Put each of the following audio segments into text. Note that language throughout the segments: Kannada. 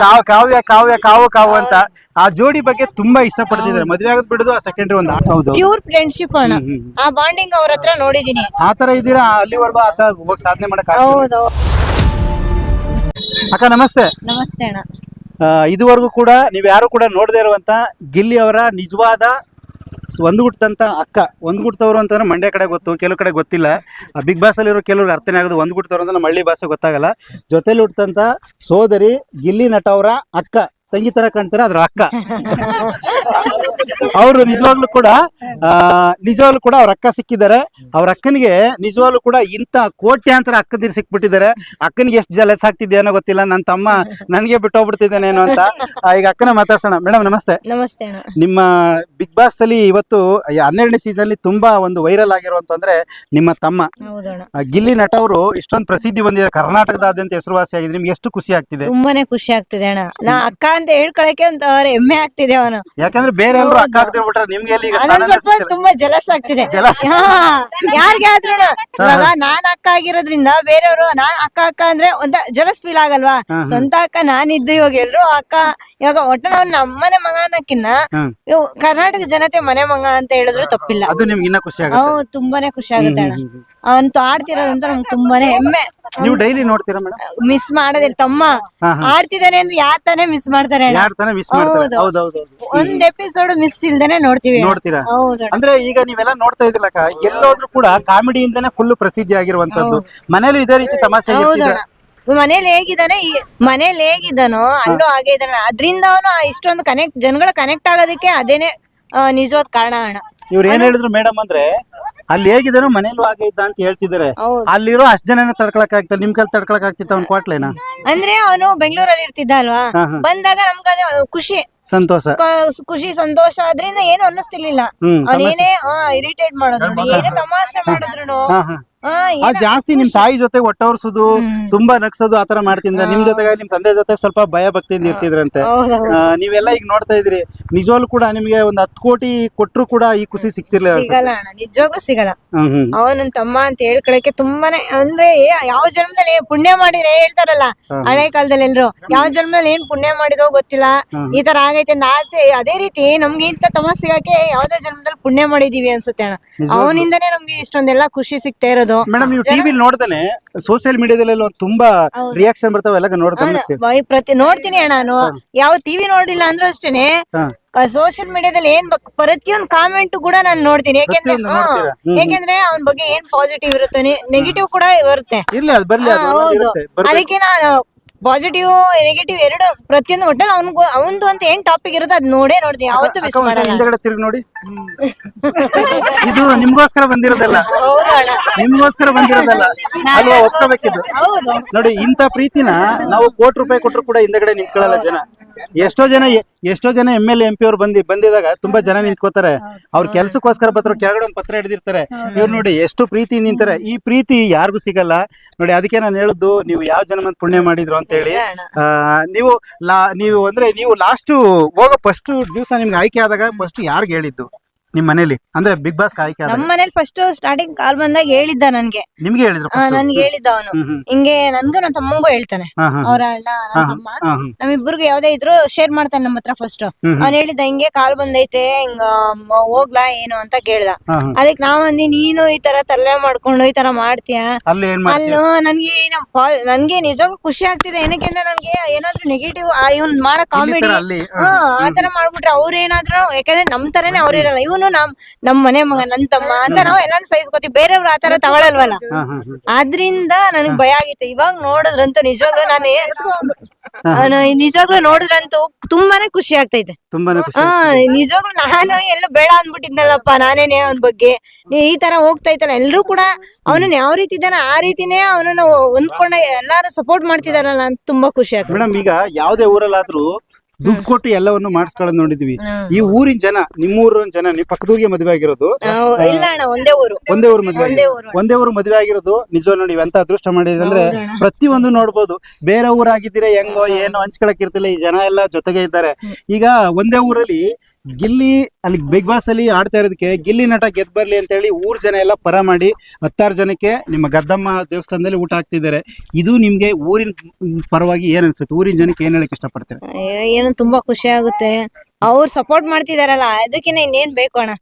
ಕಾವ್ಯ ಕಾವ್ಯ ಕಾವು ಕಾವು ಅಂತ ಆ ಜೋಡಿ ಬಗ್ಗೆ ತುಂಬಾ ಇಷ್ಟಪಡ್ತಿದ್ದಾರೆ. ಮದ್ವೆ ಆಗೋದ್ ಬಿಡುದು ಆ ಸೆಕೆಂಡ್ರಿ ಒಂದು. ಹೌದು, ಪ್ಯೂರ್ ಫ್ರೆಂಡ್ಶಿಪ್ ಅಣ್ಣ. ಆ ಬಾಂಡಿಂಗ್ ಅವ್ರ ಹತ್ರ ನೋಡಿದೀನಿ. ಆತರ ಇದ್ದೀರಾ ಅಲ್ಲಿವರೆಗೂ ಆತ ಹೋಗಿ ಸಾಧನೆ ಮಾಡಕ್ ಹೌದು. ಅಕ್ಕ ನಮಸ್ತೆ. ನಮಸ್ತೆ ಅಣ್ಣ. ಇದುವರೆಗೂ ಕೂಡ ನೀವ್ ಯಾರು ಕೂಡ ನೋಡದೇ ಇರುವಂತ ಗಿಲ್ಲಿ ಅವರ ನಿಜವಾದ ಒಂದುಗುಟ್ಟಂತ ಅಕ್ಕ. ಒಂದುಗುಟ್ಟದವರು ಅಂತಂದ್ರೆ ಮಂಡ್ಯ ಕಡೆ ಗೊತ್ತು, ಕೆಲವು ಕಡೆ ಗೊತ್ತಿಲ್ಲ. ಬಿಗ್ ಬಾಸ್ ಅಲ್ಲಿರೋ ಕೆಲವ್ರಿಗೆ ಅರ್ಥನೇ ಆಗೋದು ಒಂದುಗುಟ್ಟದವ್ರು ಅಂತ ನಮ್ಮ ಹಳ್ಳಿ ಭಾಷೆ ಗೊತ್ತಾಗಲ್ಲ. ಜೊತೆಲಿ ಹುಟ್ಟಂತ ಸೋದರಿ ಗಿಲ್ಲಿ ನಟ ಅವರ ಅಕ್ಕ, ತಂಗಿ ತರ ಕಾಣ್ತಾರೆ, ಅದ್ರ ಅಕ್ಕ. ಅವರು ನಿಜವಾಗ್ಲೂ ಕೂಡ ಅವ್ರ ಅಕ್ಕ ಸಿಕ್ಕಿದ್ದಾರೆ. ಅವ್ರ ಅಕ್ಕನಿಗೆ ನಿಜವಾಗ್ಲೂ ಕೂಡ ಇಂತ ಕೋಟ್ಯಾಂತರ ಅಕ್ಕದಿರು ಸಿಕ್ಬಿಟ್ಟಿದ್ದಾರೆ. ಅಕ್ಕನಿಗೆ ಎಷ್ಟು ಜಲಸ್ ಆಗ್ತಿದ್ದೆ ಏನೋ ಗೊತ್ತಿಲ್ಲ, ನನ್ನ ತಮ್ಮ ನನಗೆ ಬಿಟ್ಟು ಹೋಗ್ಬಿಡ್ತಿದ್ದೇನೇನೋ ಅಂತ. ಈಗ ಅಕ್ಕನ ಮಾತಾಡ್ಸೋಣ. ಮೇಡಮ್ ನಮಸ್ತೆ. ನಮಸ್ತೆ ಅಣ್ಣ. ನಿಮ್ಮ ಬಿಗ್ ಬಾಸ್ ಅಲ್ಲಿ ಇವತ್ತು 12ನೇ ಸೀಸನ್ ಅಲ್ಲಿ ತುಂಬಾ ಒಂದು ವೈರಲ್ ಆಗಿರುವಂತಂದ್ರೆ ನಿಮ್ಮ ತಮ್ಮ ಗಿಲ್ಲಿ ನಟ ಅವರು ಇಷ್ಟೊಂದು ಪ್ರಸಿದ್ಧಿ ಬಂದಿದೆ, ಕರ್ನಾಟಕದಾದ್ಯಂತ ಹೆಸರುವಾಸಿ ಆಗಿದೆ. ನಿಮ್ಗೆ ಎಷ್ಟು ಖುಷಿ ಆಗ್ತಿದೆ? ತುಂಬಾನೇ ಖುಷಿ ಆಗ್ತಿದೆ ಅಣ್ಣ. ನಾ ಅಕ್ಕ ಅಂತ ಹೇಳ್ಕೊಳಕ್ಕೆ ಒಂದು ಹೆಮ್ಮೆ ಆಗ್ತಿದೆ ಅವನು. ಯಾಕಂದ್ರೆ ಬೇರೆ ಎಲ್ಲರೂ ಅಕ್ಕ ಆಗ್ತಿರ್ಬಿಟ್ರೆ ನಿಮ್ಗೆ ಸ್ವಲ್ಪ ತುಂಬಾ ಜಲಸ್ ಆಗ್ತಿದೆ ಯಾರಿಗೆ ಆದ್ರೂ. ಇವಾಗ ನಾನ್ ಅಕ್ಕ ಆಗಿರೋದ್ರಿಂದ ಬೇರೆಯವರು ನಾನ್ ಅಕ್ಕ ಅಕ್ಕ ಅಂದ್ರೆ ಒಂದ್ ಜಲಸ್ ಫೀಲ್ ಆಗಲ್ವಾ? ಸ್ವಂತ ಅಕ್ಕ ನಾನಿದ್ದು ಇವಾಗ ಎಲ್ರು ಅಕ್ಕ. ಇವಾಗ ಒಟ್ಟ ನಾವು ನಮ್ಮನೆ ಮಗ ಅನ್ನಕ್ಕಿನ್ನ ಕರ್ನಾಟಕ ಜನತೆ ಮನೆ ಮಗ ಅಂತ ಹೇಳಿದ್ರು ತಪ್ಪಿಲ್ಲ. ಅದು ನಿಮ್ಗೆ ಇನ್ನ ಖುಷಿ ಆಗುತ್ತೆ. ಹೌದು, ತುಂಬಾನೇ ಖುಷಿ ಆಗುತ್ತೆ ಅಣ್ಣ. ಅವಂತೂ ಆಡ್ತಿರೋದಂತ ನಮ್ಗೆ ತುಂಬಾನೇ ಹೆಮ್ಮೆ. ನೀವು ಡೈಲಿ ನೋಡ್ತೀರಾ ಮೇಡಮ್? ಮಿಸ್ ಮಾಡೋದಿಲ್ಲ. ತಮ್ಮ ಆಡ್ತಿದ್ದಾನೆ ಅಂದ್ರೆ ಯಾರ್ ತಾನೇ ಮಿಸ್ ಮಾಡ್ತಾರೆ? ಒಂದ್ ಎಪಿಸೋಡ್ ಮಿಸ್ ಇಲ್ದೇನೆ ನೋಡ್ತೀವಿ. ನೋಡ್ತೀರಾ? ಅಂದ್ರೆ ಈಗ ನೀವೆಲ್ಲ ನೋಡ್ತಾ ಇದ್ದಿಲ್ಲ, ಎಲ್ಲೋದ್ರು ಕೂಡ ಕಾಮಿಡಿಯಿಂದಾನೆ ಫುಲ್ ಪ್ರಸಿದ್ಧಿ ಆಗಿರುವಂತದ್ದು. ಮನೇಲಿ ಇದೇ ರೀತಿ ತಮಾಷೆ? ಮನೇಲಿ ಹೇಗಿದ್ದಾನೋ ಅಲ್ಲೂ ಹಾಗೆ ಇದ್ದಾನೆ. ಅದ್ರಿಂದ ಅವನು ಇಷ್ಟೊಂದು ಜನಗಳ ಕನೆಕ್ಟ್ ಆಗೋದಕ್ಕೆ ಅದೇನೆ ನಿಜವಾದ ಕಾರಣ ಅಣ್ಣ. ಇವ್ರು ಏನ್ ಹೇಳಿದ್ರು ಮೇಡಮ್ ಅಂದ್ರೆ, ಅಲ್ಲಿ ಹೇಗಿದ್ದಾನೋ ಮನೇಲೂ ಹಾಗೆ ಇದ್ದ ಅಂತ ಹೇಳ್ತಿದ್ದಾರೆ. ಅಲ್ಲಿರೋ ಅಷ್ಟ್ ಜನ ತಡ್ಕೊಳಕ್ ಆಗ್ತದೆ, ನಿಮ್ ಕಲ್ ತಡ್ಕೊಳಕ್ ಆಗ್ತಿತ್ತು ಅವ್ನ್ ಕ್ವಾಟ್ಲೇನ? ಅಂದ್ರೆ ಅವನು ಬೆಂಗಳೂರಲ್ಲಿ ಇರ್ತಿದ್ದ ಅಲ್ವಾ, ಬಂದಾಗ ನಮ್ಗೆ ಖುಷಿ ಸಂತೋಷ ಅದ್ರಿಂದ ಏನು ಅನ್ನಿಸ್ತಿರ್ಲಿಲ್ಲ. ಅವನೇನೇ ಇರಿಟೇಟ್ ಮಾಡಿದ್ರು, ಏನೇ ತಮಾಷೆ ಮಾಡಿದ್ರು ಜಾಸ್ತಿ ನಿಮ್ ತಾಯಿ ಜೊತೆ ಒಟ್ಟವರ್ಸುದು, ತುಂಬಾ ನಗ್ಸೋದು ಆತರ ಮಾಡ್ತಿದ್ದ. ನಿಮ್ ಜೊತೆಗೆ ನಿಮ್ ತಂದೆ ಜೊತೆ ಸ್ವಲ್ಪ ಭಯ ಭಕ್ತಿಯಿಂದ ಇರ್ತಿದ್ರಂತೆ. ನೀವೆಲ್ಲ ಈಗ ನೋಡ್ತಾ ಇದ್ರಿ, ನಿಜವಾಗ್ಲೂ ಕೂಡ ನಿಮ್ಗೆ ಒಂದ್ 10 ಕೋಟಿ ಕೊಟ್ರು ಕೂಡ ಈ ಖುಷಿ ಸಿಗ್ತಿರ್ಲಿಲ್ಲ. ಸಿಗಲ್ಲ ಅಣ್ಣ, ನಿಜವಾಗ್ಲೂ ಸಿಗಲ್ಲ. ಅವನ ತಮ್ಮ ಅಂತ ಹೇಳ್ಕೊಳಕ್ಕೆ ತುಂಬಾನೇ ಅಂದ್ರೆ ಯಾವ ಜನ್ಮದಲ್ಲಿ ಪುಣ್ಯ ಮಾಡಿದ್ರೆ ಹೇಳ್ತಾರಲ್ಲ ಹಳೆ ಕಾಲದಲ್ಲಿ ಎಲ್ರು, ಯಾವ ಜನ್ಮದಲ್ಲಿ ಏನ್ ಪುಣ್ಯ ಮಾಡಿದೋ ಗೊತ್ತಿಲ್ಲ, ಈ ತರ ಆಗೈತೆ ಅದೇ ರೀತಿ ನಮ್ಗೆ ಇಂತ ತಮ್ಮ ಸಿಗಕ್ಕೆ ಯಾವ್ದೇ ಜನ್ಮದಲ್ಲಿ ಪುಣ್ಯ ಮಾಡಿದೀವಿ ಅನ್ಸುತ್ತೆ ಅಣ್ಣ. ಅವನಿಂದನೇ ನಮ್ಗೆ ಇಷ್ಟೊಂದೆಲ್ಲ ಖುಷಿ ಸಿಗ್ತಾ ಇರೋದು. ಮೇಡಮ್ ನೀವು ಟಿವಿ ನೋಡ್ತಾನೆ ಸೋಷಿಯಲ್ ಮೀಡಿಯಾದಲ್ಲಿ ತುಂಬಾ ರಿಯಾಕ್ಷನ್ ಬರ್ತಾವ, ಎಲ್ಲ ನೋಡ್ತೀನಿ ಅಣ್ಣ. ನಾನು ಯಾವ ಟಿವಿ ನೋಡಿಲ್ಲ ಅಂದ್ರೂ ಅಷ್ಟೇನೆ ಸೋಷಿಯಲ್ ಮೀಡಿಯಾದಲ್ಲಿ ಏನ್ ಪ್ರತಿಯೊಂದು ಕಾಮೆಂಟ್ ಕೂಡ ನಾನು ನೋಡ್ತೀನಿ. ಯಾಕೆಂದ್ರೆ ಅವನ ಬಗ್ಗೆ ಏನ್ ಪಾಸಿಟಿವ್ ಇರುತ್ತೆ, ನೆಗೆಟಿವ್ ಕೂಡ ಬರುತ್ತೆ. ಹೌದು, ಅದಕ್ಕೆ ನಾನು ಪಾಸಿಟಿವ್ ನೆಗೆಟಿವ್ ಎರಡು ಪ್ರತಿಯೊಂದು ಒಟ್ಟಲ್ಲಿ ಅವನದು ಅಂತ ಏನ್ ಟಾಪಿಕ್ ಇರುತ್ತೆ ಅದ್ ನೋಡ್ತೀನಿ, ಯಾವತ್ತೂ ಮಿಸ್ ಮಾಡಲ್ಲ. ತಿರುಗಿ ನೋಡಿ, ಇದು ನಿಮ್ಗೋಸ್ಕರ ಬಂದಿರೋದಲ್ಲ, ನಿಮ್ಗೋಸ್ಕರ ಬಂದಿರೋದಲ್ಲ ಅಲ್ವಾ? ಒಪ್ಕೋಬೇಕಿದ್ದು ನೋಡಿ. ಇಂತ ಪ್ರೀತಿನ ನಾವು ಕೋಟಿ ರೂಪಾಯಿ ಕೊಟ್ಟರು ಕೂಡ ಹಿಂದಗಡೆ ನಿಂತ್ಕೊಳ್ಳಲ್ಲ ಜನ. ಎಷ್ಟೋ ಜನ MLA MP ಅವ್ರು ಬಂದಿದಾಗ ತುಂಬಾ ಜನ ನಿಂತ್ಕೋತಾರೆ. ಅವ್ರ ಕೆಲ್ಸಕ್ಕೋಸ್ಕರ ಬರ್ತಾರೆ, ಕೆಳಗಡೆ ಒಂದು ಪತ್ರ ಹಿಡಿದಿರ್ತಾರೆ. ಇವ್ರು ನೋಡಿ ಎಷ್ಟು ಪ್ರೀತಿ ನಿಂತಾರೆ. ಈ ಪ್ರೀತಿ ಯಾರಿಗೂ ಸಿಗಲ್ಲ ನೋಡಿ. ಅದಕ್ಕೆ ನಾನು ಹೇಳುದು, ನೀವು ಯಾವ ಜನ ಪುಣ್ಯ ಮಾಡಿದ್ರು ಅಂತ ಹೇಳಿ. ನೀವು ಲಾಸ್ಟ್ ಹೋಗೋ ಫಸ್ಟ್ ದಿವಸ ನಿಮ್ಗೆ ಆಯ್ಕೆ ಆದಾಗ ಫಸ್ಟ್ ಯಾರಿಗೆ ಹೇಳಿದ್ದು ನಿಮ್ ಮನೇಲಿ? ಅಂದ್ರೆ ಬಿಗ್ ಬಾಸ್ ಆಯ್ಕೆ ಆದಾಗ ನಮ್ಮ ಮನೇಲಿ ಫಸ್ಟ್ ಸ್ಟಾರ್ಟಿಂಗ್ ಕಾಲ್ ಬಂದಾಗ ಹೇಳಿದ್ದ ನನ್ಗೆ. ನಿಮ್ಗೆ ಹೇಳಿದ್ರು? ನನ್ಗೆ ಹೇಳಿದ್ದ ಅವನು. ಹಿಂಗೆ ನನ್ಗೂ ನನ್ನ ತಮ್ಮಂಗೂ ಹೇಳ್ತಾನೆ. ಅವ್ರ ಅಣ್ಣ ತಮ್ಮ ನಮ್ಮಿಬ್ಬರಿಗೂ ಯಾವ್ದೇ ಇದ್ರು ಶೇರ್ ಮಾಡ್ತಾನೆ ನಮ್ಮ ಹತ್ರ. ಫಸ್ಟ್ ಅವ್ನ್ ಹೇಳಿದ್ದ ಹಿಂಗೆ ಕಾಲ್ ಬಂದೈತೆ, ಹಿಂಗ ಹೋಗ್ಲಾ ಏನು ಅಂತ ಕೇಳ್ದ. ಅದಕ್ಕೆ ನಾವ್ ಅಂದಿ, ನೀನು ಈ ತರ ತಲೆ ಮಾಡ್ಕೊಂಡು ಈ ತರ ಮಾಡ್ತೀಯ ಅಲ್ಲೋ. ನನ್ಗೆ ನಿಜವಾಗ್ಲೂ ಖುಷಿ ಆಗ್ತಿದೆ. ಏನಕ್ಕೆ ಅಂದ್ರೆ ನನ್ಗೆ ಏನಾದ್ರು ನೆಗೆಟಿವ್ ಇವ್ನ್ ಮಾಡೋ ಕಾಮಿಡಿ ಆತರ ಮಾಡ್ಬಿಟ್ರೆ ಅವ್ರೇನಾದ್ರು, ಯಾಕಂದ್ರೆ ನಮ್ ತರನೇ ಅವ್ರಿರಲ್ಲ. ಇವನು ನಮ್ ಮನೆ ಮಗ, ನನ್ ತಮ್ಮ ಅಂತ ನಾವ್ ಎಲ್ಲಾನು ಸಹಿಸ್ಕೋತೀವಿ. ಬೇರೆಯವ್ರು ಆತರ ತಗೊಳಲ್ವಲ್ಲ, ಆದ್ರಿಂದ ನನಗ್ ಭಯ ಆಗಿತ್ತು. ಇವಾಗ ನೋಡಿದ್ರಂತೂ ನಿಜವಾಗ್ಲೂ ನೋಡಿದ್ರಂತೂ ತುಂಬಾನೇ ಖುಷಿ ಆಗ್ತೈತೆ. ನಿಜವಾಗ್ಲೂ ನಾನು ಎಲ್ಲ ಬೇಡ ಅಂದ್ಬಿಟ್ಟಿದ್ನಲ್ಲಪ್ಪ ನಾನೇನೆ ಅವನ ಬಗ್ಗೆ. ಈ ತರ ಹೋಗ್ತಾ ಇತ್ತಲ್ಲ, ಎಲ್ರು ಕೂಡ ಅವನನ್ನ ಯಾವ ರೀತಿ ಇದ್ದಾನೆ ಆ ರೀತಿನೇ ಅವನನ್ನ ಹೊಂದ್ಕೊಂಡ ಎಲ್ಲಾರು ಸಪೋರ್ಟ್ ಮಾಡ್ತಿದಾರಲ್ಲ ಅಂತ ತುಂಬಾ ಖುಷಿ ಆಗ್ತದೆ. ಮೇಡಮ್, ಈಗ ಯಾವ್ದೇ ಊರಲ್ಲಾದ್ರೂ ದುಡ್ಡು ಕೊಟ್ಟು ಎಲ್ಲವನ್ನು ಮಾಡಿಸ್ಕೊಳ್ಳೋದು ನೋಡಿದ್ವಿ. ಈ ಊರಿನ ಜನ, ನಿಮ್ಮೂರಿನ ಜನ, ನೀವು ಪಕ್ಕದೂರಿಗೆ ಮದುವೆ ಆಗಿರೋದು? ಒಂದೇ ಊರು ಮದುವೆ ಆಗಿರೋದು ನಿಜ ನೋಡಿ. ಎಂತ ಅದೃಷ್ಟ ಮಾಡಿದ್ರೆ ಅಂದ್ರೆ ಪ್ರತಿಯೊಂದು ನೋಡ್ಬೋದು. ಬೇರೆ ಊರಾಗಿದ್ದೀರಾ ಹೆಂಗೋ ಏನೋ ಹಂಚ್ಕೊಳಕ್ ಇರ್ತಿಲ್ಲ, ಈ ಜನ ಎಲ್ಲ ಜೊತೆಗೆ ಇದ್ದಾರೆ. ಈಗ ಒಂದೇ ಊರಲ್ಲಿ ಗಿಲ್ಲಿ ಅಲ್ಲಿ ಬಿಗ್ ಬಾಸ್ ಅಲ್ಲಿ ಆಡ್ತಾ ಇರೋದಕ್ಕೆ ಗಿಲ್ಲಿ ನಟ ಗೆದ್ ಬರ್ಲಿ ಅಂತ ಹೇಳಿ ಊರ್ ಜನ ಎಲ್ಲ ಪರ ಮಾಡಿ 16 ಜನಕ್ಕೆ ನಿಮ್ಮ ಗದ್ದಮ್ಮ ದೇವಸ್ಥಾನದಲ್ಲಿ ಊಟ ಹಾಕ್ತಿದ್ದಾರೆ. ಇದು ನಿಮ್ಗೆ ಊರಿನ ಪರವಾಗಿ ಏನ್ ಅನ್ಸುತ್ತೆ? ಊರಿನ ಜನಕ್ಕೆ ಏನ್ ಹೇಳಕ್ ಇಷ್ಟಪಡ್ತೀರಾ? ಏನು ತುಂಬಾ ಖುಷಿ ಆಗುತ್ತೆ. ಅವ್ರು ಸಪೋರ್ಟ್ ಮಾಡ್ತಿದಾರಲ್ಲ ಅದಕ್ಕಿನ್ನ ಇನ್ನೇನ್ ಬೇಕು ಅಣ್ಣ.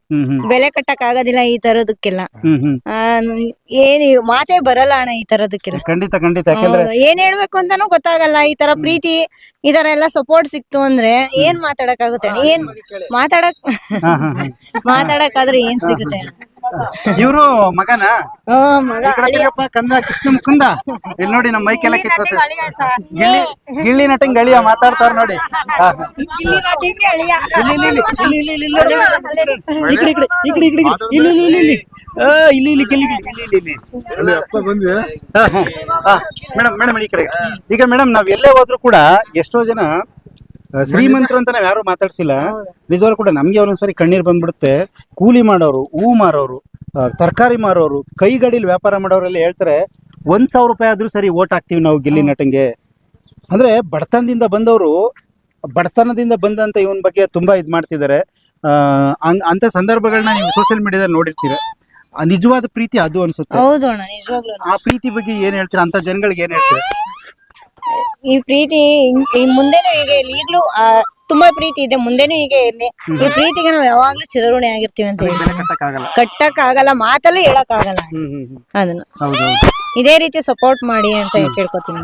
ಬೆಲೆ ಕಟ್ಟಕ್ ಆಗೋದಿಲ್ಲ ಈ ತರದಕ್ಕೆಲ್ಲ. ಏನ್ ಮಾತೇ ಬರಲ್ಲ ಅಣ್ಣ ಈ ತರದಕ್ಕೆಲ್ಲ. ಖಂಡಿತ ಖಂಡಿತ. ಯಾಕಂದ್ರೆ ಏನ್ ಹೇಳ್ಬೇಕು ಅಂತಾನು ಗೊತ್ತಾಗಲ್ಲ. ಈ ತರ ಪ್ರೀತಿ ಈ ತರ ಎಲ್ಲ ಸಪೋರ್ಟ್ ಸಿಕ್ತು ಅಂದ್ರೆ ಏನ್ ಮಾತಾಡಕ್ ಆಗುತ್ತೆ ಅಣ್ಣ? ಏನ್ ಮಾತಾಡಕ್ಕಾದ್ರೆ ಏನ್ ಸಿಗುತ್ತೆ ಅಣ್ಣ? ಇವರು ಮಗನ ಮಗ ಕಂದ ಕೃಷ್ಣ ಮುಕುಂದ ಇಲ್ಲಿ ನೋಡಿ ನಮ್ಮ ಮೈಕೆಲ್ಲ ಕಿತ್ಕೋತ ಗಿಲ್ಲಿ ನಟಂಗ್ ಗಳಿಯ ಮಾತಾಡ್ತಾರ ನೋಡಿ. ಮೇಡಮ್ ಈ ಕಡೆ ಈಗ ಮೇಡಮ್ ನಾವ್ ಎಲ್ಲೇ ಹೋದ್ರು ಕೂಡ ಎಷ್ಟೋ ಜನ ಶ್ರೀಮಂತರು ಅಂತ ನಾವ್ ಯಾರು ಮಾತಾಡ್ಸಿಲ್ಲ. ನಿಜವಾಗ್ಲೂ ಕೂಡ ನಮ್ಗೆ ಒಂದೊಂದ್ಸರಿ ಕಣ್ಣೀರ್ ಬಂದ್ಬಿಡುತ್ತೆ. ಕೂಲಿ ಮಾಡೋರು, ಹೂ ಮಾರೋರು, ತರಕಾರಿ ಮಾರೋರು, ಕೈಗಡಿಲಿ ವ್ಯಾಪಾರ ಮಾಡೋರೆಲ್ಲ ಹೇಳ್ತಾರೆ 1,000 ರೂಪಾಯಿ ಆದ್ರೂ ಸರಿ ಓಟ್ ಹಾಕ್ತಿವಿ ನಾವು ಗಿಲ್ಲಿ ನಟಂಗೆ. ಅಂದ್ರೆ ಬಡತನದಿಂದ ಬಂದವರು, ಬಡತನದಿಂದ ಬಂದಂತ ಇವನ್ ಬಗ್ಗೆ ತುಂಬಾ ಇದ್ ಮಾಡ್ತಿದ್ದಾರೆ. ಅಂತ ಸಂದರ್ಭಗಳನ್ನ ನೀವು ಸೋಷಿಯಲ್ ಮೀಡಿಯಾದಲ್ಲಿ ನೋಡಿರ್ತೀರ. ನಿಜವಾದ ಪ್ರೀತಿ ಅದು ಅನ್ಸುತ್ತೆ. ಆ ಪ್ರೀತಿ ಬಗ್ಗೆ ಏನ್ ಹೇಳ್ತೀರಾ? ಅಂತ ಜನಗಳಿಗೆ ಏನ್ ಹೇಳ್ತೀರಾ? ಈ ಪ್ರೀತಿ ಮುಂದೆನೂ ಹೀಗೆ ಇರ್ಲಿ. ಈಗ್ಲೂ ತುಂಬಾ ಪ್ರೀತಿ ಇದೆ, ಮುಂದೆನೂ ಹೀಗೆ ಇರ್ಲಿ. ಈ ಪ್ರೀತಿಗೆ ನಾವು ಯಾವಾಗ್ಲೂ ಚಿರಋಣಿ ಆಗಿರ್ತೀವಿ ಅಂತ ಹೇಳಿ. ಕಟ್ಟಕ್ ಆಗಲ್ಲ, ಮಾತಲ್ಲೂ ಹೇಳಕ್ ಆಗಲ್ಲ ಅದನ್ನ. ಇದೇ ರೀತಿ ಸಪೋರ್ಟ್ ಮಾಡಿ ಅಂತ ಕೇಳ್ಕೊತೀನಿ.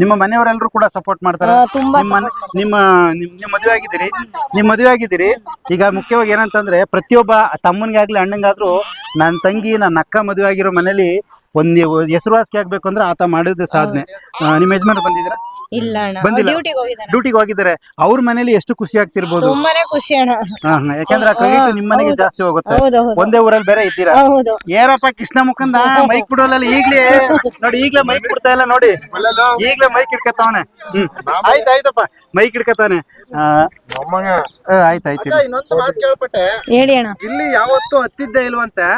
ನಿಮ್ಮ ಮನೆಯವರೆಲ್ಲರೂ ಕೂಡ ಸಪೋರ್ಟ್ ಮಾಡ್ತಾರೆ? ತುಂಬಾ. ನಿಮ್ಮ ಮದುವೆ ಆಗಿದ್ದೀರಿ. ಈಗ ಮುಖ್ಯವಾಗಿ ಏನಂತಂದ್ರೆ ಪ್ರತಿಯೊಬ್ಬ ತಮ್ಮನಿಗಾಗ್ಲಿ ಅಣ್ಣಂಗಾದ್ರೂ ನನ್ನ ತಂಗಿ ನನ್ನ ಅಕ್ಕ ಮದುವೆ ಆಗಿರೋ ಮನೇಲಿ ಒಂದು ಹೆಸರುವಾಸಿ ಆಗ್ಬೇಕು ಅಂದ್ರೆ ಆತ ಮಾಡಿದ ಸಾಧನೆ. ನಿಮ್ಮ ಯಜಮಾನ ಬಂದಿದ್ರ? ಇಲ್ಲ ಅಣ್ಣ, ಬಂದಿಲ್ಲ, ಡ್ಯೂಟಿಗೆ ಹೋಗಿದ್ದಾರೆ. ಅವ್ರ ಮನೇಲಿ ಎಷ್ಟು ಖುಷಿ ಆಗ್ತಿರ್ಬೋದು. ತುಂಬಾನೇ ಖುಷಿ ಅಣ್ಣ. ಯಾಕಂದ್ರೆ ಕ್ರೆಡಿಟ್ ನಿಮ್ ಮನೆಗೆ ಜಾಸ್ತಿ ಹೋಗುತ್ತೆ. ಒಂದೇ ಊರಲ್ಲಿ ಬೇರೆ ಇದ್ದೀರಾ. ಏನಪ್ಪ ಕೃಷ್ಣ ಮುಖಂದ ಮೈಕ್ ಬಿಡೋಲ್ಲ ಈಗ್ಲೇ ನೋಡಿ. ಈಗ್ಲೇ ಮೈಕ್ ಬಿಡ್ತಾ ಇಲ್ಲ ನೋಡಿ. ಈಗ್ಲೇ ಮೈಕ್ ಇಡ್ಕತಾವನೆ. ಆಯ್ತಾಯ್ತಪ್ಪ, ಮೈಕ್ ಇಡ್ಕತಾನೆ. ಆಯ್ತಾಯ್ತು. ಇನ್ನೊಂದು ಮಾತು ಕೇಳ್ಪಟ್ಟೆ, ಹೇಳಿ ಅಣ್ಣ. ಇಲ್ಲಿ ಯಾವತ್ತು ಹತ್ತಿದ್ದೆ ಇಲ್ವಂತೆ,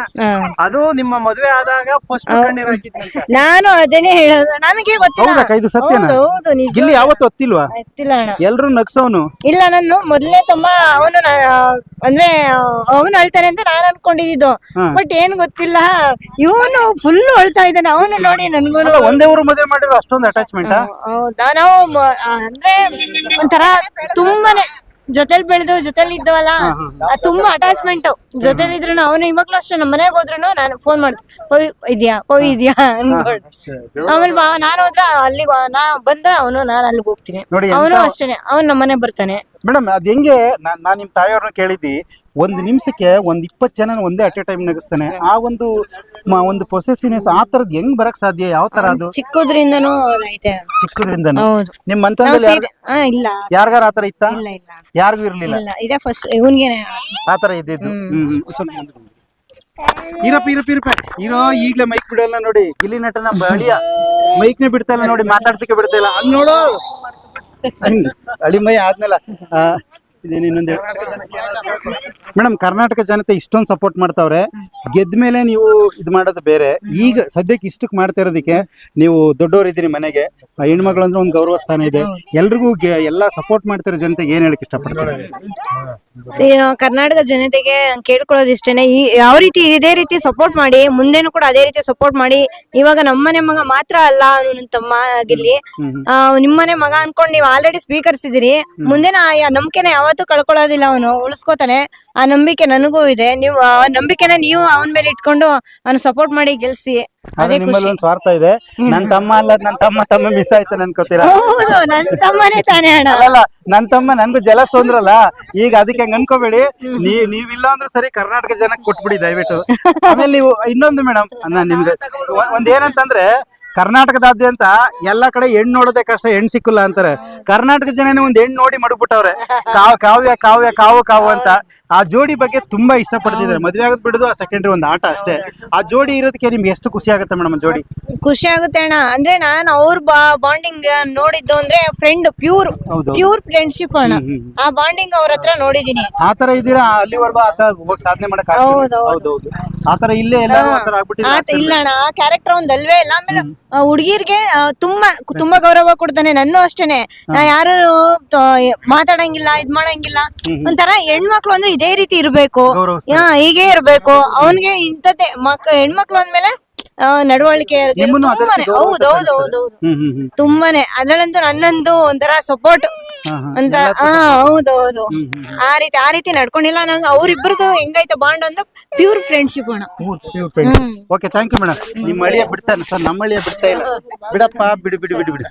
ಅದು ನಿಮ್ಮ ಮದುವೆ ಆದಾಗ ಫಸ್ಟ್ ಕಣ್ಣೀರ್ ಹಾಕಿದ್ದಂತೆ. ನಾನು ಅದನ್ನೇ ಹೇಳೋದು, ನನಗೆ ಗೊತ್ತಿಲ್ಲ. ಇದು ಸತ್ಯನಾ? ಇಲ್ಲಿ ಯಾವತ್ತು ಹತ್ತಿಲ್ವಾ? ಗೊತ್ತಿಲ್ಲ ಅಣ್ಣ. ಎಲ್ರು ನಗ್ಸವನು. ಇಲ್ಲ, ನಾನು ಮೊದಲನೇ ತಮ್ಮ ಅವನು ಅಂದ್ರೆ ಅವನು ಅಳ್ತಾನೆ ಅಂತ ನಾನು ಅನ್ಕೊಂಡಿದ್ದು. ಬಟ್ ಏನ್ ಗೊತ್ತಿಲ್ಲ, ಇವನು ಫುಲ್ ಅಳ್ತಾ ಇದ್ದಾನೆ. ಅವನು ನೋಡಿ ನನ್ಗೂ ಒಂದೇ ಊರು ಮದುವೆ ಮಾಡಿರೋ ಅಷ್ಟೊಂದು ಅಟ್ಯಾಚ್ಮೆಂಟ್. ಹೌದಾ? ನಾವು ಅಂದ್ರೆ ಒಂಥರ ತುಂಬಾನೇ ಜೊತೆಲಿ ಬೆಳೆದು ಜೊತೆಲಿ ಇದ್ದವಲ್ಲ, ತುಂಬಾ ಅಟ್ಯಾಚ್ಮೆಂಟ್. ಜೊತೆಲಿ ಇದ್ರು ಅವನು ಇವಾಗ್ಲೂ ಅಷ್ಟೇ. ನಮ್ಮ ಮನೆಗೆ ಹೋದ್ರು ನಾನು ಫೋನ್ ಮಾಡ್ತೀನಿ, ಇದೆಯಾ ಅನ್ಕೊಂಡು. ಆಮೇಲೆ ನಾನು ಹೋದ್ರ ಅಲ್ಲಿ ನಾ ಬಂದ್ರೆ ನಾನು ಅಲ್ಲಿಗೆ ಹೋಗ್ತೀನಿ. ಅವನು ಅಷ್ಟೇನೆ, ಅವ್ನು ನಮ್ಮ ಮನೆಗೆ ಬರ್ತಾನೆ. ಮೇಡಮ್ ಅದ್ ಹೆಂಗೆ? ನಾನ್ ನಿಮ್ ತಾಯಿಯವ್ರನ್ನ ಕೇಳಿದ್ದಿ, 1 ನಿಮಿಷಕ್ಕೆ 20 ಜನ ಒಂದೇ ಅಟ್ ಎ ಟೈಮ್ ನಗಿಸ್ತಾನೆ. ಆ ಒಂದು ಪೊಸೆಸಿವ್ನೆಸ್ ಆ ತರದ್ ಹೆಂಗ್ ಬರಕ್ ಸಾಧ್ಯ? ಯಾವ ತರ ಅದು? ಚಿಕ್ಕದ್ರಿಂದನೂ ಐತೆ. ಚಿಕ್ಕದ್ರಿಂದನೂ? ಹೌದು. ನಿಮ್ ಮಂತಂದಲ್ಲಿ ಇಲ್ಲ, ಯಾರಿಗಾರ ಆತರ ಇತ್ತ? ಇಲ್ಲ ಇಲ್ಲ, ಯಾರಿಗೂ ಇರ್ಲಿಲ್ಲ. ಇದೇ ಫಸ್ಟ್ ಇವನ್ಗೇನೆ ಆತರ ಇದ್ದಿದ್ದು. ಇರಪ್ಪ ಇರೋ. ಈಗ್ಲೇ ಮೈಕ್ ಬಿಡಲ್ಲ ನೋಡಿ. ಗಿಲ್ಲಿ ನಟನ ಬಳಿಯ ಮೈಕ್ನೇ ಬಿಡ್ತಾ ಇಲ್ಲ ನೋಡಿ, ಮಾತಾಡ್ಸಕ್ಕೆ ಬಿಡ್ತಾ ಇಲ್ಲ. ಹಂಗ್ ನೋಡು, ಅಳಿಮೈ ಆದ್ಮೇಲೆ ಮೇಡಮ್ ಕರ್ನಾಟಕ ಜನತೆ ಇಷ್ಟೊಂದು ಸಪೋರ್ಟ್ ಮಾಡ್ತಾವ್ರೆ. ಗೆದ್ಮೇಲೆ ನೀವು ಇದು ಮಾಡೋದು ಬೇರೆ. ಈಗ ಸದ್ಯಕ್ಕೆ ಇಷ್ಟಕ್ಕೆ ಮಾಡ್ತಾ ಇರೋದಕ್ಕೆ ನೀವು ದೊಡ್ಡವರಿದ್ದೀರಿ, ಮನೆಗೆ ಹೆಣ್ಮಗಳು ಅಂದ್ರೆ ಒಂದು ಗೌರವ ಸ್ಥಾನ ಇದೆ. ಎಲ್ರಿಗೂ ಎಲ್ಲಾ ಸಪೋರ್ಟ್ ಮಾಡ್ತಿರೋ ಜನತೆಗೆ ಏನ್ ಹೇಳಕ್ ಇಷ್ಟಪಡ್ತಾರೆ? ಕರ್ನಾಟಕ ಜನತೆಗೆ ಕೇಳ್ಕೊಳ್ಳೋದು ಇಷ್ಟೇನೆ, ಯಾವ ರೀತಿ ಇದೇ ರೀತಿ ಸಪೋರ್ಟ್ ಮಾಡಿ, ಮುಂದೇನು ಕೂಡ ಅದೇ ರೀತಿ ಸಪೋರ್ಟ್ ಮಾಡಿ. ಇವಾಗ ನಮ್ಮನೆ ಮಗ ಮಾತ್ರ ಅಲ್ಲ, ನನ್ನ ತಮ್ಮ ಗಿಲ್ಲಿ, ನಿಮ್ಮನೆ ಮಗ ಅನ್ಕೊಂಡು ನೀವು ಆಲ್ರೆಡಿ ಸ್ವೀಕರಿಸಿದಿರಿ. ಮುಂದಿನ ನಂಬಿಕೆನ ಯಾವತ್ತೂ ಕಳ್ಕೊಳ್ಳೋದಿಲ್ಲ, ಅವನು ಉಳಿಸ್ಕೋತಾನೆ. ಆ ನಂಬಿಕೆ ನನಗೂ ಇದೆ. ನೀವು ಆ ನಂಬಿಕೆನ ನೀವು ಅವನ ಮೇಲೆ ಇಟ್ಕೊಂಡು ಅವ್ನು ಸಪೋರ್ಟ್ ಮಾಡಿ ಗೆಲ್ಸಿ. ಅದೇ ನಿಮ್ಮಲ್ಲಿ ಒಂದು ಸ್ವಾರ್ಥ ಇದೆ. ನನ್ ತಮ್ಮ ಅಲ್ಲ, ನನ್ ತಮ್ಮ ಮಿಸ್ ಆಯ್ತು ಅನ್ಕೋತೀರಾ? ಹೌದು, ನನ್ ತಮ್ಮನೇ ತಾನೇ ಅಣ್ಣ. ಅಲ್ಲ, ನನ್ ತಮ್ಮ ನನ್ಗೂ ಜಲಸ್ ಅಂದ್ರಲ್ಲ, ಈಗ ಅದಕ್ಕೆ ಹಂಗ ಅನ್ಕೋಬೇಡಿ. ನೀವಿಲ್ಲ ಅಂದ್ರೆ ಸರಿ, ಕರ್ನಾಟಕ ಜನಕ್ಕೆ ಕೊಟ್ಬಿಡಿ ದಯವಿಟ್ಟು. ಆಮೇಲೆ ನೀವು ಇನ್ನೊಂದು ಮೇಡಮ್, ನಿಮ್ಗೆ ಒಂದ್ ಏನಂತಂದ್ರೆ, ಕರ್ನಾಟಕದಾದ್ಯಂತ ಎಲ್ಲಾ ಕಡೆ ಹೆಣ್ಣು ನೋಡೋದೇ ಕಷ್ಟ, ಹೆಣ್ಣು ಸಿಕ್ಕಿಲ್ಲ ಅಂತಾರೆ. ಕರ್ನಾಟಕ ಜನನೇ ಒಂದ್ ಹೆಣ್ಣು ನೋಡಿ ಮಡಗ್ಬಿಟ್ಟವ್ರೆ, ಕಾವ್ಯ ಕಾವು ಅಂತ. ಆ ಜೋಡಿ ಬಗ್ಗೆ ತುಂಬಾ ಇಷ್ಟಪಡ್ತಿದ್ದಾರೆ. ಮದ್ವೆ ಆಗೋದ್ ಬಿಡುದು ಆ ಸೆಕೆಂಡ್ರಿ ಒಂದು ಆಟ ಅಷ್ಟೇ. ಆ ಜೋಡಿ ಇರೋದಕ್ಕೆ ನಿಮ್ಗೆ ಎಷ್ಟು ಖುಷಿ ಆಗುತ್ತೆ ಮೇಡಮ್? ಜೋಡಿ ಖುಷಿ ಆಗುತ್ತೆ ಅಣ್ಣ. ಅಂದ್ರೆ ನಾನು ಅವ್ರ ಬಾಂಡಿಂಗ್ ನೋಡಿದ್ದು ಅಂದ್ರೆ ಪ್ಯೂರ್ ಫ್ರೆಂಡ್ಶಿಪ್ ಅಣ್ಣ. ಆ ಬಾಂಡಿಂಗ್ ಅವ್ರ ಹತ್ರ ನೋಡಿದೀನಿ. ಆತರ ಇದೀರಾ? ಅಲ್ಲಿವರೆಗೂ ಆತ ಹೋಗಿ ಸಾಧನೆ ಮಾಡಕ್? ಹೌದೌದು. ಆತರ ಇಲ್ಲೇ ಎಲ್ಲ ಇಲ್ಲ ಅಣ್ಣ, ಆ ಕ್ಯಾರೆಕ್ಟರ್ ಒಂದ್ ಅಲ್ವೇ ಇಲ್ಲ. ಆಮೇಲೆ ಹುಡುಗಿರ್ಗೆ ತುಂಬಾ ಗೌರವ ಕೊಡ್ತಾನೆ. ನನ್ನೂ ಅಷ್ಟೇನೆ, ನಾ ಯಾರು ಮಾತಾಡಂಗಿಲ್ಲ, ಇದ್ ಮಾಡಂಗಿಲ್ಲ. ಒಂಥರ ಹೆಣ್ಮಕ್ಳು ಅಂದ್ರೆ ಇದೇ ರೀತಿ ಇರ್ಬೇಕು, ಹೀಗೆ ಇರ್ಬೇಕು. ಅವನ್ಗೆ ಇಂಥದ್ದೇ ಹೆಣ್ಮಕ್ಳು ಅಂದ್ಮೇಲೆ ನಡವಳಿಕೆ ತುಂಬಾನೇ. ಹೌದೌದೌದು, ತುಂಬಾನೇ. ಅದ್ರಲ್ಲಂತೂ ನನ್ನಂತೂ ಒಂಥರ ಸಪೋರ್ಟ್ ಅಂತ. ಹೌದೌದು, ಆ ರೀತಿ ನಡ್ಕೊಂಡಿಲ್ಲ. ನಂಗೆ ಅವ್ರಿಬ್ರದ್ದು ಹೆಂಗೈತೆ ಬಾಂಡ್ ಅಂದ್ರೆ ಪ್ಯೂರ್ ಫ್ರೆಂಡ್ಶಿಪ್ ಅಣ್ಣ. Okay, thank you madam. ನಿಮ್ಮ ಅಳಿಯ ಬಿಡ್ತಾನೆ ಸರ್, ನಮ್ಮ ಅಳಿಯ ಬಿಡ್ತಾ ಇಲ್ಲ. ಬಿಡಪ್ಪ, ಬಿಡು.